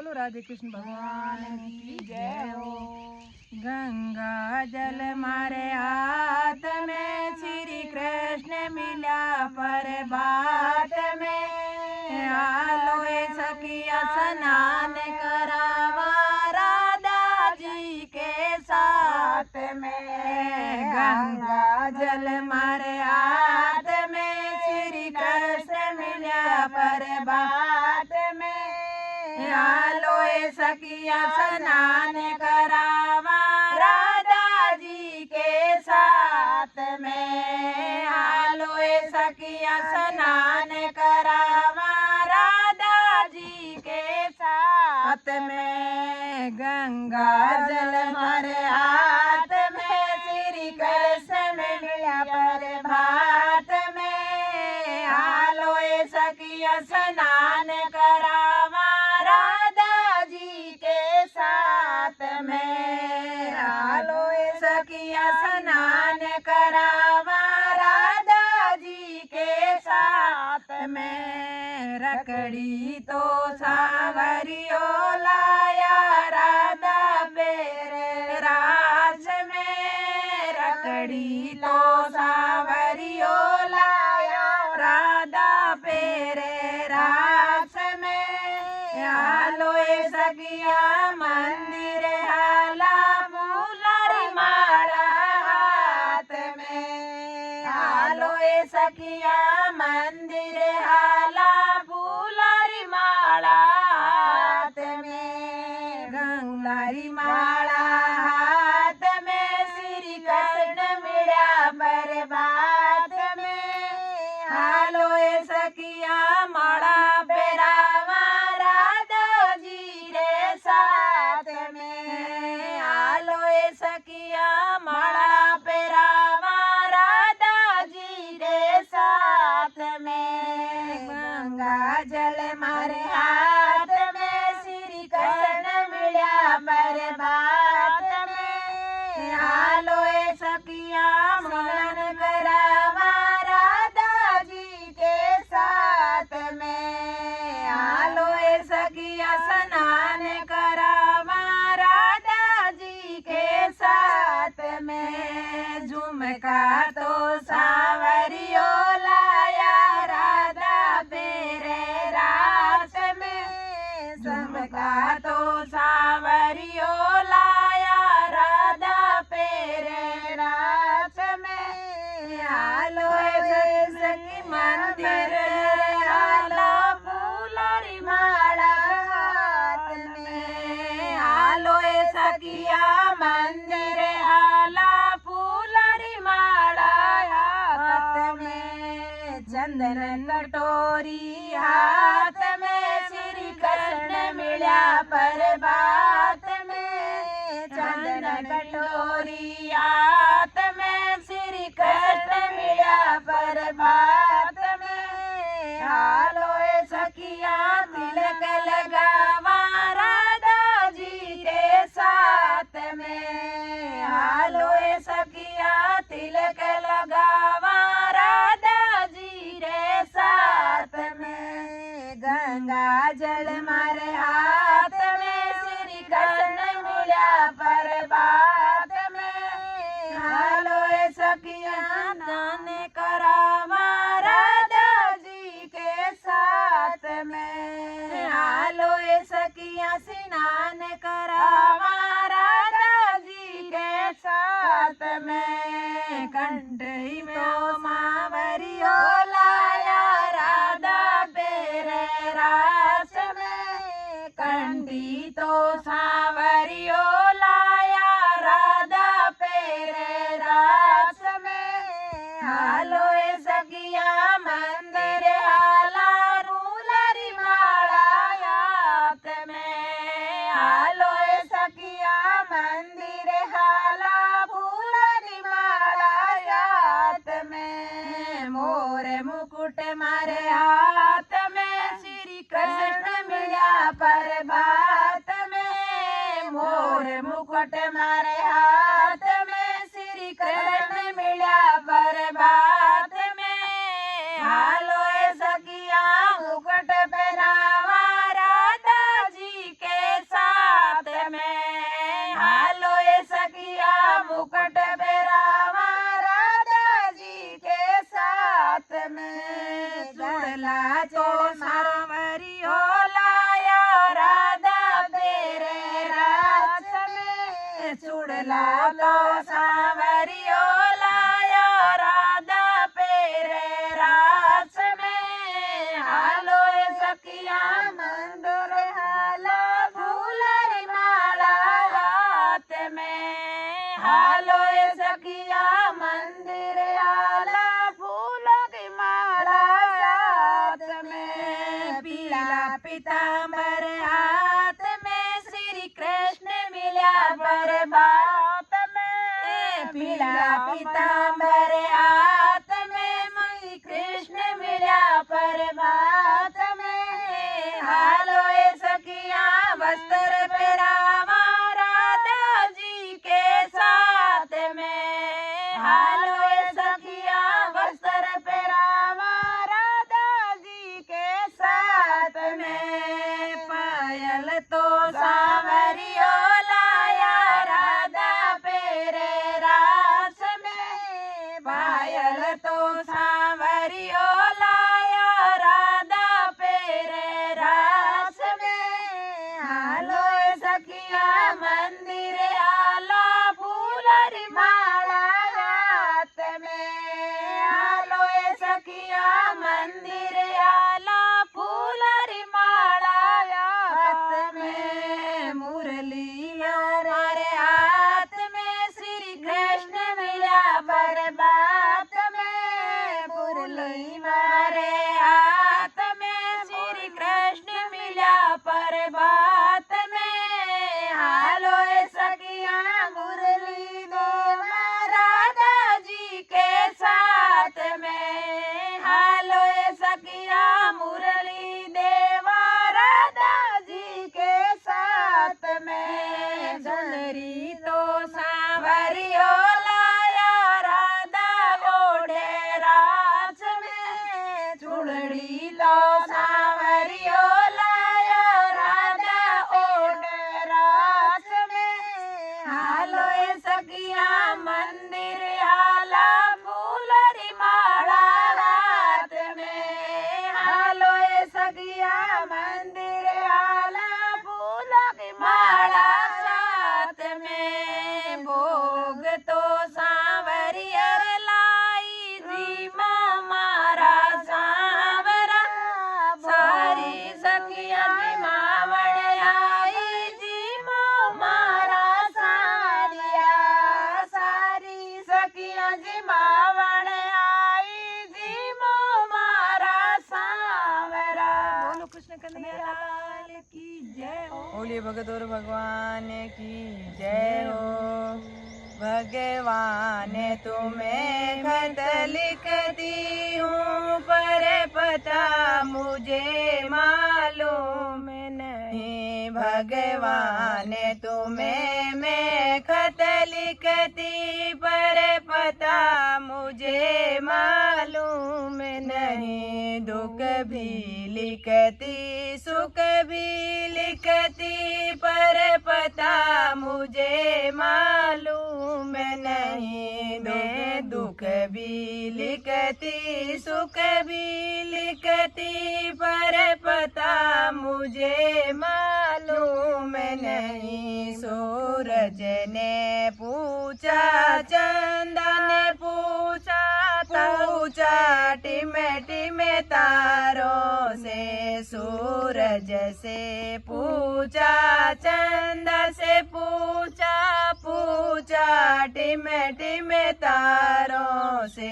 बोलो राधे कृष्ण भगवान की जय हो। गंगा जल मारे हाथ में श्री कृष्ण मिला पर बात में आलो सखिया स्नान करावा राधा जी के साथ में। गंगा जल मारे हाथ में श्री कृष्ण मिला पर बात में आलो सखिया स्नान करावा राधा जी के साथ में। आलो सखिया स्नान करावा राधा जी के साथ में। गंगा जल मारे हाथ में श्री कृष्ण मिला पर भात में आलो सखिया स्नान करावा राधा जी के साथ में। आलो सखिया स्नान करावा राधा जी के साथ में। रकड़ी तो सांवरियो लाया राधा बेरे रास में। रकड़ी तो सांवरियो लाया राधा बेरे रास में आलो सखिया मंदिर हाला फूलरी माला हाथ में। आलो सखिया मंदिर हाला फूलरी माला हाथ में। गंगारी माला हाथ में श्री कृष्ण मिला पर बात में आलो सखिया माला पेरावा राधा जी रे साथ में। आलो सखिया माला पेरावा राधा जी रे साथ में। गंगा जल मारे हाथ में श्री कृष्ण मिला पर बात में आलो सखिया मिलन करावा राधा जी के साथ में। आलो सखिया स्नान करावा राधा जी के साथ में। झुमका तो सांवरियो लाया राधा बेरे रास में। झुमका तो सांवरियो लाया राधा बेरे रास में आलो सखी मंदिर आलो फूलरी माला हाथ में। आलो सखिया मंदिर आला फूलरी माला हाथ में। चंदन कटोरी हाथ में श्री कृष्ण मिला पर बात में। चंदन कटोरी हाथ में श्री कृष्ण मिला पर बात में आलो सखिया तिलक लगावा राधा जी के साथ में। आलो सखिया तिलक लगावा राधा जी रे साथ में। गंगा जल मारे हाथ में श्री कृष्ण मिला पर बात में आलो सखिया दान करावा राधा जी के साथ में। आलो सखिया स्नान करावा राधा जी के साथ में। कंठी में मावरियो लाया राधा बेरे रास में। कंठी तो सांवरियो लाया राधा बेरे रास में आलो सखिया मंदिर हाला फूलरी माला हाथ में। आलो सखिया मंदिर हाला फूलरी माला हाथ में। मोर मुकुट मारे हाथ में श्री कृष्ण मिला पर बात में। मोर मुकुट मारे हाथ में श्री कृष्ण मिला पर बात में आलो सखिया मुकुट पहनावा राधा जी के मुकुट बेरावा राधा जी के साथ में। चूड़ला तो सांवरियो लाया राधा तेरे रात में। चूड़ला तो सांवरियो लाया राधा तेरे रात में। हालो सखिया मंदिर हाला फूलरी माला हाथ में। हालो सखिया मंदिर हाला फूलों की माला हाथ में। पीला पीताम्बर हाथ में श्री कृष्ण मिला बरबात में। पीला पीताम्बर हाथ में श्री कृष्ण मिला बरबात में। हालो सखिया वस्त्र पहरावा राधा जी के साथ में। हालो सखिया वस्त्र पहरावा राधा जी के साथ में। पायल तो सांवरियो लाया राधा पेरे रास में। पायल तो सांवरियो लाया राधा पेरे रास में। हालो सखिया मंदिर आला फूलरी माला हाथ में। हालो सखिया मंदिर आला फूलरी माला हाथ में। मुरली हमारे हाथ में श्री कृष्ण मिला बरबात में। मुरली मारे हाथ में श्री कृष्ण मिला बरबात में। हालो सखिया मुरली देवा राधा जी के साथ में। हालो सखिया मुरली देवा राधा जी के साथ में। चुनरी तो सांवरियो लाया राधा ओढ़े रास में। चुनरी तो सांवरियो लाया राधा ओढ़े रास में। हालो सखिया मंदिर हाला फूलरी माला हाथ में। हालो सखिया मंदिर हाला फूलों की माला साथ में। भोग तो सांवरियर लाई जी मारा सांवरा। सारी सखिया जी मावण आई जी मारा सारिया। सारी सखिया जी मावण आई जी मारा सांवरा। बोलो कृष्ण कन्हैया लाल की जय हो। बोलिए भगत और भगवान की जय हो। भगवान तुम्हें खत लिखती हूँ पर पता मुझे मालूम नहीं। भगवान तुम्हें मैं खत लिखती पर पता मुझे मालूम नहीं। दुख भी लिखती सुख भी लिखती पर पता मुझे मालूम नहीं। मैं दुख भी लिखती सुख भी लिखती पर पता मुझे मालूम नहीं। सूरज ने पूछा चंदा ने पूछा पूछा टिमे टिमे तारों से। सूरज से पूछा चंदा से पूछा पूछा टिमे टिमे तारों से।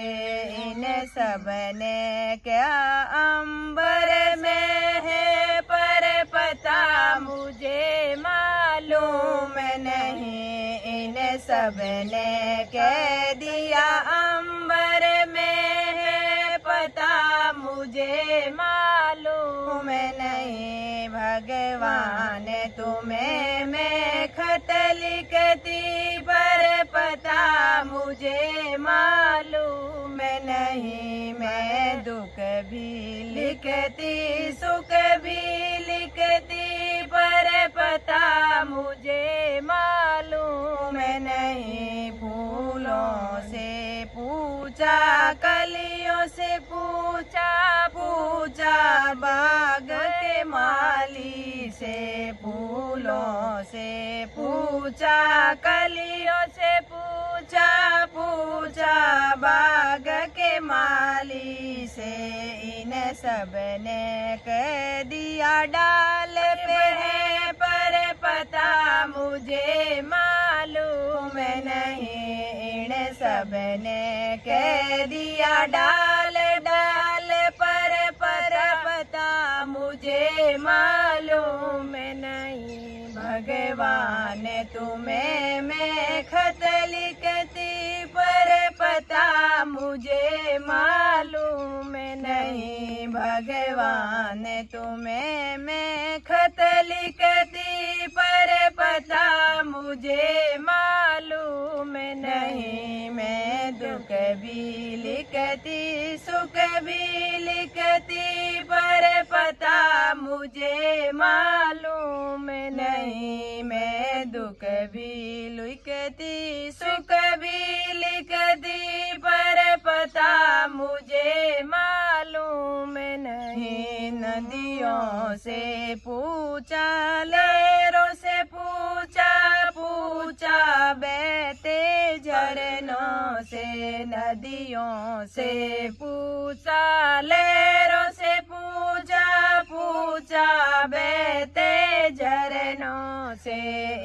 इन सब ने क्या अंबर में है पर पता मुझे मालूम नहीं। इन सब ने कह दिया अंबर में है पता मुझे मालूम नहीं। भगवान तुम्हें मैं खत लिखती पर पता मुझे मालूम नहीं। मैं दुख भी लिखती सुख भी लिखती पर पता मुझे मालूम नहीं। बाग के माली से फूलों से पूछा, कलियों से पूछा पूछा बाग के माली से। इन सब ने कह दिया डाल पे है पर पता मुझे मालूम नहीं। इन सब ने कह दिया डाल डाल पर पता मुझे मालूम नहीं। भगवान तुम्हें मैं खत लिखती पर पता मुझे मालूम नहीं। भगवान तुम्हें मैं खत लिखती पर पता मुझे मालूम नहीं। मैं दुख भी लिखती सुख भी लिखती पर पता मुझे मालूम नहीं। मैं दुख भी लिखती सुख भी लिखती पर पता मुझे मालूम नहीं। नदियों से पूछा, लहरों से पूछा पूछा बहते झरनों से। नदियों से पूछा, लहरों से पूछा पूछा बहते झरनों से।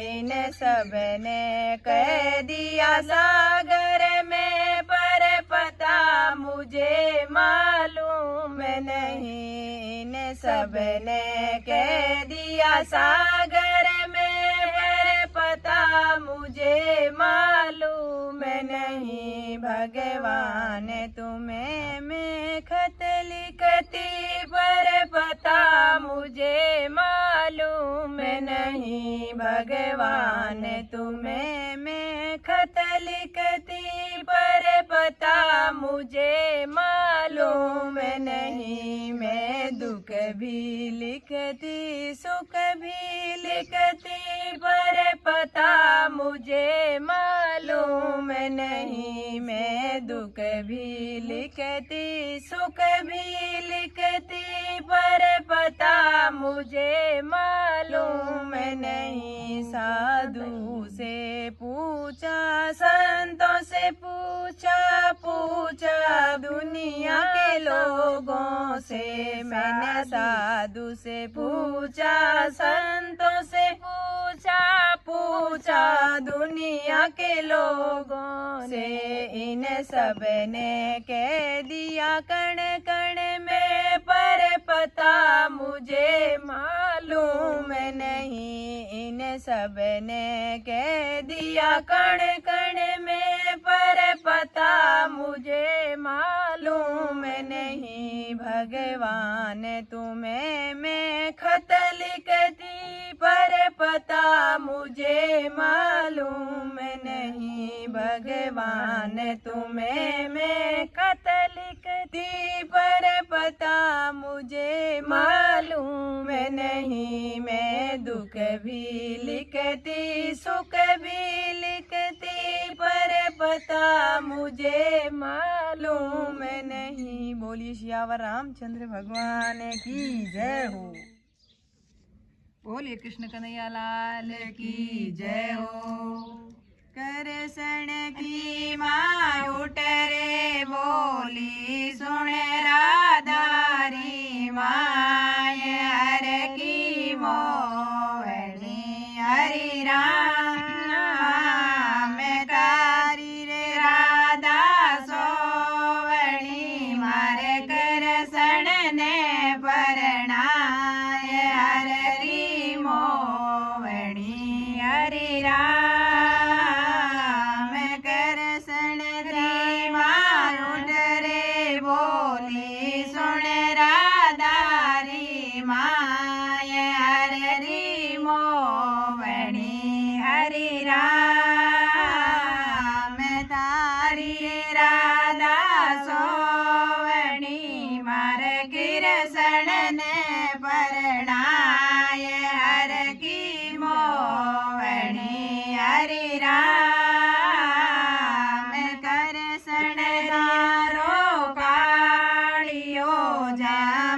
इन सब ने कह दिया सागर में पर पता मुझे मालूम नहीं। इन सब ने कह दिया सागर में पर पता मुझे मालूम नहीं। भगवान तुम्हें मैं खत लिखती पर पता मुझे मालूम नहीं। भगवान तुम्हें मैं खत लिखती पर पता मुझे मालूम नहीं। मैं दुख भी लिखती सुख भी लिखती पर पता मुझे मालूम नहीं। मैं दुख भी लिखती सुख भी लिखती पर पता मुझे मालूम नहीं। साधु से पूछा, संतों से पूछा पूछा दुनिया के लोगों से। मैंने साधु से पूछा, संतों से पूछा पूछा दुनिया के लोगों से। इन सब ने कह दिया कण कण में पर पता मुझे मालूम नहीं। इन सब ने कह दिया कण कण में पर पता मुझे मालूम नहीं। भगवान तुम्हें मैं खत लिखती पर पता मुझे मालूम नहीं। भगवान तुम्हें मैं खत लिखती पर पता मुझे मालूम नहीं। मैं दुख भी लिखती सुख भी लिखती पर पता मुझे मालूम नहीं। बोलिए सियावर रामचंद्र भगवान की जय हो। बोलिए कृष्ण कन्हैया लाल की जय हो। करसण की माँ उठ रे बोली सुन राधारी माय हर की मोहनी हरि राम तारी रे राधा सोवणी मारे करसण ने परणाय हरि मोहनी हरि राम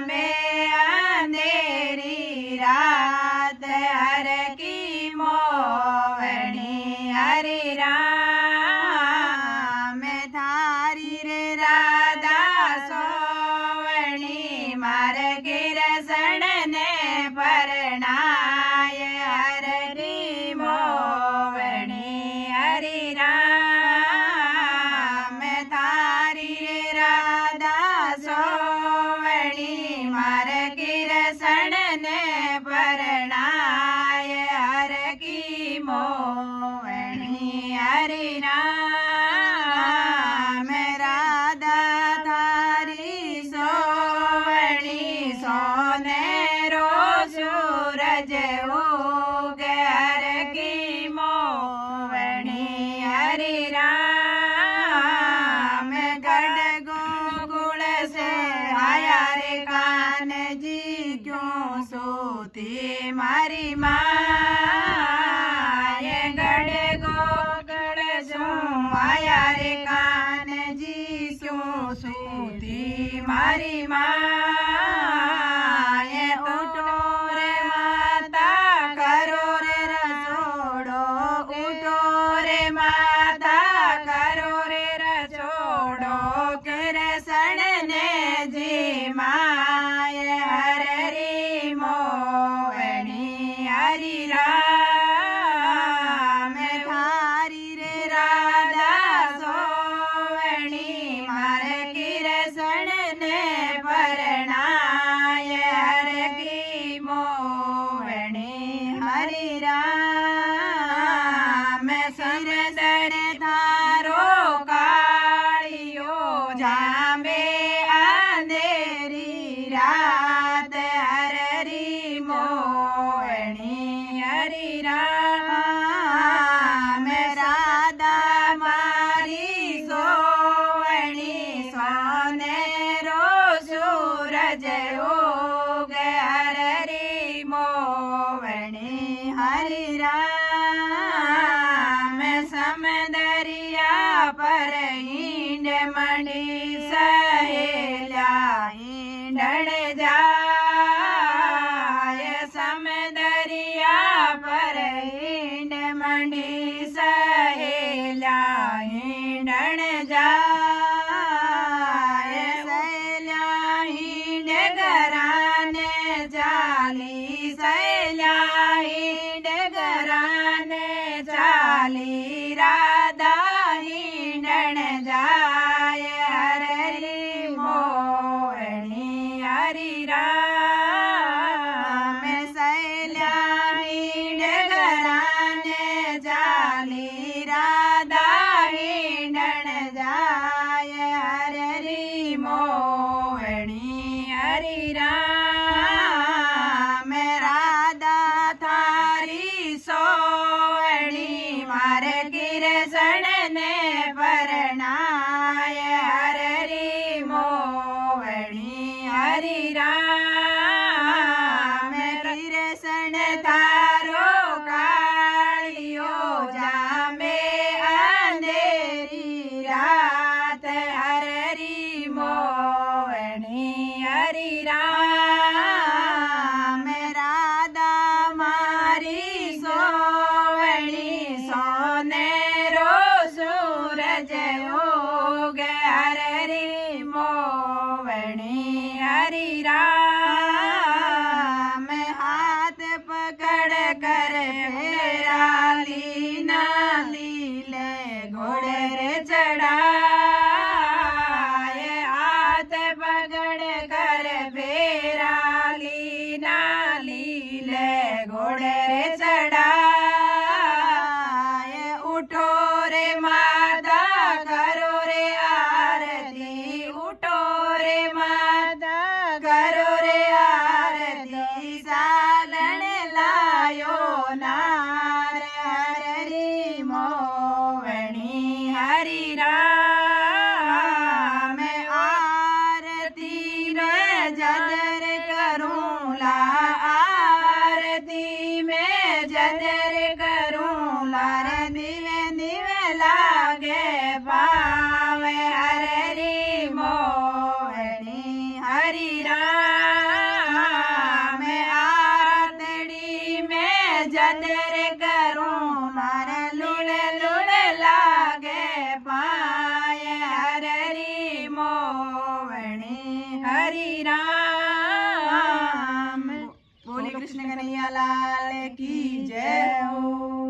में माय गड़ गोगड़ जो आया रे कानजी क्यों सूती मारी माय उठो रे माता करो रे रसोड़ो उठो रे माता करो रे रसोड़ो कृष्ण ने जी माय हरि मोहनी हरि राम थारी रे राधा सोवणी मार कृष्ण ने परणाय हर की मोहनी हरि राम सिरदर थारो कालियो जामे अंधेरी रात हरि मोहनी हरि राम राधा मारी सोवणी सोनेरो सूरज उग हरि मोहनी हरि राम समदरिया पर ईंड मंडी सहेल्या ईंडण जाय समदरिया पर ईंड मंडी सहेल्या ईंडण जाय सहेल्या ईंड घराने चाली सहेल्या ईंड घराने चाली राधा ईंडण जाय हरि मोहनी हरि राम सहेल्या ईंड घराने चाली राधा ईंडण जाय हरि मोहनी हरि राम राधा थारी सोवणी मार कृष्ण ने परणाय हरि मोहनी हरि राम कृष्ण थारो कालियो जामे अंधेरी रात हरि मोहनी हरि राम राधा मारी सोवणी सोनेरो सूरज उग हरि मोहनी हरि राम हाथ पकड़ कर फेरा लीना लीले घोड़े रे चढ़ाए हाथ पकड़ कर फेरा लीना लीले घोड़े रे चढ़ाए उठो रे माता करो रे आरती उठो रे माता करो रे आरती सालन लायो नार हरि मोहनी हरि राम आरती रे जदर करूं ला आरती में जदर करूं लार दिवे दिवे लागे पावे हरि मोहनी हरि राम आरतड़ी में जदर करूं लार लुड़ लुड़ लागे पाए हरि मोहनी हरि राम। बोले कृष्ण कन्हैया लाल की जय हो।